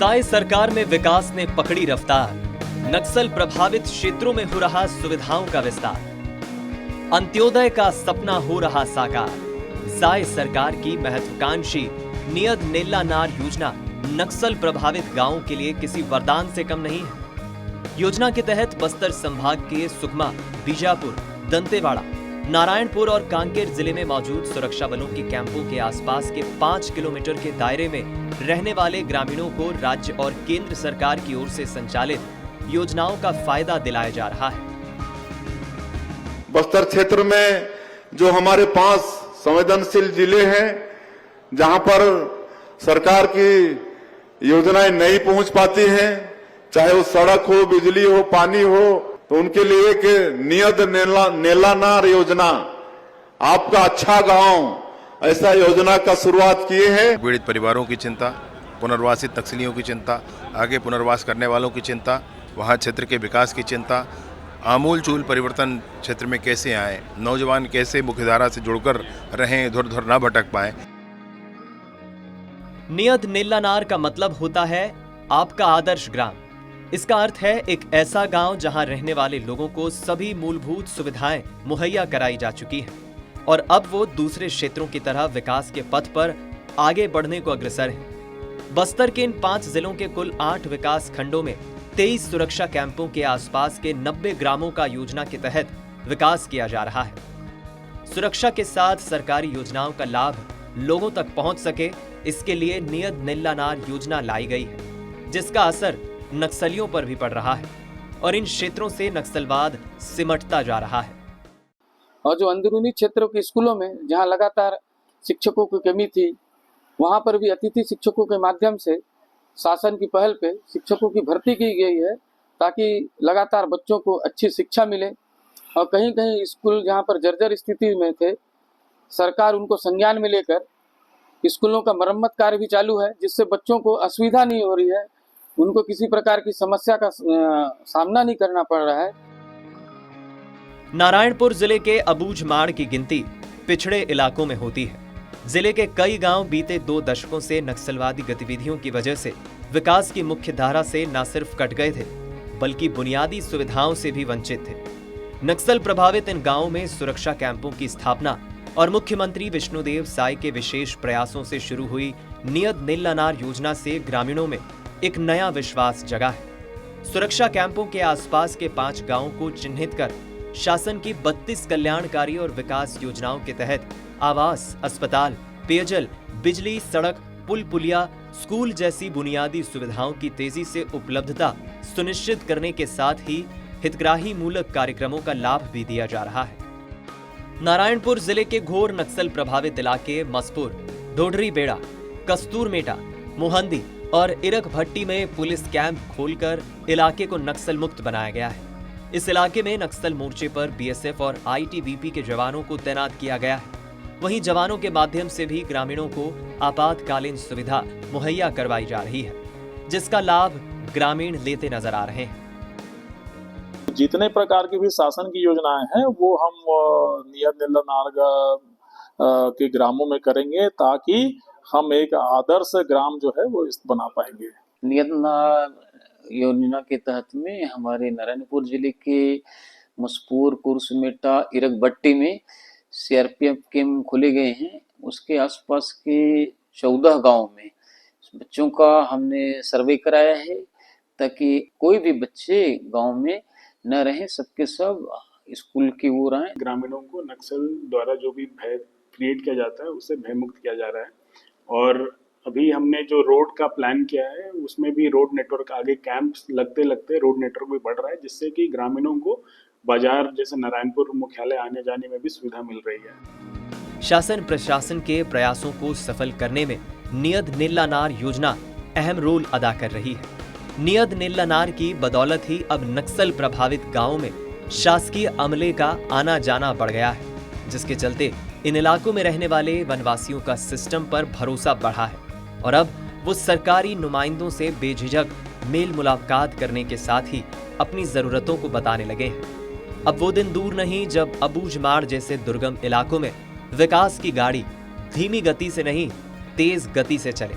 साय सरकार में विकास ने पकड़ी रफ्तार, नक्सल प्रभावित क्षेत्रों में हो रहा सुविधाओं का विस्तार, अंत्योदय का सपना हो रहा साकार। साय सरकार की महत्वाकांक्षी नियत नेल्लानार योजना नक्सल प्रभावित गांवों के लिए किसी वरदान से कम नहीं है। योजना के तहत बस्तर संभाग के सुकमा, बीजापुर, दंतेवाड़ा, नारायणपुर और कांकेर जिले में मौजूद सुरक्षा बलों के कैंपों के आसपास के 5 किलोमीटर के दायरे में रहने वाले ग्रामीणों को राज्य और केंद्र सरकार की ओर से संचालित योजनाओं का फायदा दिलाया जा रहा है। बस्तर क्षेत्र में जो हमारे 5 संवेदनशील जिले हैं, जहां पर सरकार की योजनाएं नहीं पहुंच पाती हैं, चाहे वो सड़क हो, बिजली हो, पानी हो, तो उनके लिए एक नियत नेल्लानार योजना, आपका अच्छा गांव, ऐसा योजना का शुरुआत किए हैं। पीड़ित परिवारों की चिंता, पुनर्वासित नक्सलियों की चिंता, आगे पुनर्वास करने वालों की चिंता, वहाँ क्षेत्र के विकास की चिंता, आमूल-चूल परिवर्तन क्षेत्र में कैसे आए, नौजवान कैसे मुख्यधारा से जुड़कर रहें, इधर उधर ना भटक पाए। नियत नेल्लानार का मतलब होता है आपका आदर्श ग्राम। इसका अर्थ है एक ऐसा गांव जहां रहने वाले लोगों को सभी मूलभूत सुविधाएं मुहैया कराई जा चुकी हैं और अब वो दूसरे क्षेत्रों की तरह विकास के पथ पर आगे बढ़ने को अग्रसर है। बस्तर के इन 5 जिलों के कुल 8 विकास खंडों में 23 सुरक्षा कैंपों के आसपास के 90 ग्रामों का योजना के तहत विकास किया जा रहा है। सुरक्षा के साथ सरकारी योजनाओं का लाभ लोगों तक पहुंच सके, इसके लिए नियत नेल्लानार योजना लाई गई है, जिसका असर नक्सलियों पर भी पड़ रहा है और इन क्षेत्रों से नक्सलवाद सिमटता जा रहा है। और जो अंदरूनी क्षेत्रों के स्कूलों में जहां लगातार शिक्षकों की कमी थी, वहां पर भी अतिथि शिक्षकों के माध्यम से शासन की पहल पे शिक्षकों की भर्ती की गई है, ताकि लगातार बच्चों को अच्छी शिक्षा मिले। और कहीं कहीं स्कूल जहां पर जर्जर स्थिति में थे, सरकार उनको संज्ञान में लेकर स्कूलों का मरम्मत कार्य भी चालू है, जिससे बच्चों को असुविधा नहीं हो रही है, उनको किसी प्रकार की समस्या का सामना नहीं करना पड़ रहा है। नारायणपुर जिले के अबूझमाड़ की गिनती पिछड़े इलाकों में होती है। जिले के कई गांव बीते 2 दशकों से नक्सलवादी गतिविधियों की वजह से विकास की मुख्य धारा से न सिर्फ कट गए थे, बल्कि बुनियादी सुविधाओं से भी वंचित थे। नक्सल प्रभावित इन गांवों में सुरक्षा कैंपों की स्थापना और मुख्यमंत्री विष्णुदेव साय के विशेष प्रयासों से शुरू हुई नियत नेल्लानार योजना से ग्रामीणों में एक नया विश्वास जगा है। सुरक्षा कैंपों के आसपास के 5 गांवों को चिन्हित कर शासन की 32 कल्याणकारी और विकास योजनाओं के तहत आवास, अस्पताल, पेयजल, बिजली, सड़क, पुल पुलिया, स्कूल जैसी बुनियादी सुविधाओं की तेजी से उपलब्धता सुनिश्चित करने के साथ ही हितग्राही मूलक कार्यक्रमों का लाभ भी दिया जा रहा है। नारायणपुर जिले के घोर नक्सल प्रभावित इलाके मसपुर, ढोढरी बेड़ा, कस्तूरमेटा, मोहंदी और इरक भट्टी में पुलिस कैंप खोलकर इलाके को नक्सल मुक्त बनाया गया है। इस इलाके में नक्सल मोर्चे पर बीएसएफ और आईटीबीपी के जवानों को तैनात किया गया है। वहीं जवानों के माध्यम से भी ग्रामीणों को आपातकालीन सुविधा मुहैया करवाई जा रही है, जिसका लाभ ग्रामीण लेते नजर आ रहे हैं। जितने प्रकार की भी शासन की योजनाएं हैं वो हम नियत नेल्लानार के ग्रामों में करेंगे, ताकि हम एक आदर्श ग्राम जो है वो बना पाएंगे। नियत योजना के तहत में हमारे नारायणपुर जिले के मसपूर, कुर्समेटा, इरक भट्टी में सीआरपीएफ कैंप खोले गए हैं। उसके आसपास के 14 गांव में बच्चों का हमने सर्वे कराया है, ताकि कोई भी बच्चे गांव में न रहे, सबके सब स्कूल की ओर आए। ग्रामीणों को नक्सल द्वारा जो भी भय क्रिएट किया जाता है उससे भय मुक्त किया जा रहा है। और अभी हमने जो रोड का प्लान किया है उसमें भी रोड नेटवर्क आगे कैंप्स लगते लगते रोड नेटवर्क भी बढ़ रहा है, जिससे कि ग्रामीणों को बाजार जैसे नारायणपुर मुख्यालय आने जाने में भी सुविधा मिल रही है। शासन प्रशासन के प्रयासों को सफल करने में नियत नेल्लानार योजना अहम रोल अदा कर रही है। नियत नेल्लानार की बदौलत ही अब नक्सल प्रभावित गांवों में शासकीय अमले का आना जाना बढ़ गया है, जिसके चलते इन इलाकों में रहने वाले वनवासियों का सिस्टम पर भरोसा बढ़ा है और अब वो सरकारी नुमाइंदों से बेझिझक मेल मुलाकात करने के साथ ही अपनी जरूरतों को बताने लगे हैं। अब वो दिन दूर नहीं जब अबूझमाड़ जैसे दुर्गम इलाकों में विकास की गाड़ी धीमी गति से नहीं, तेज गति से चले।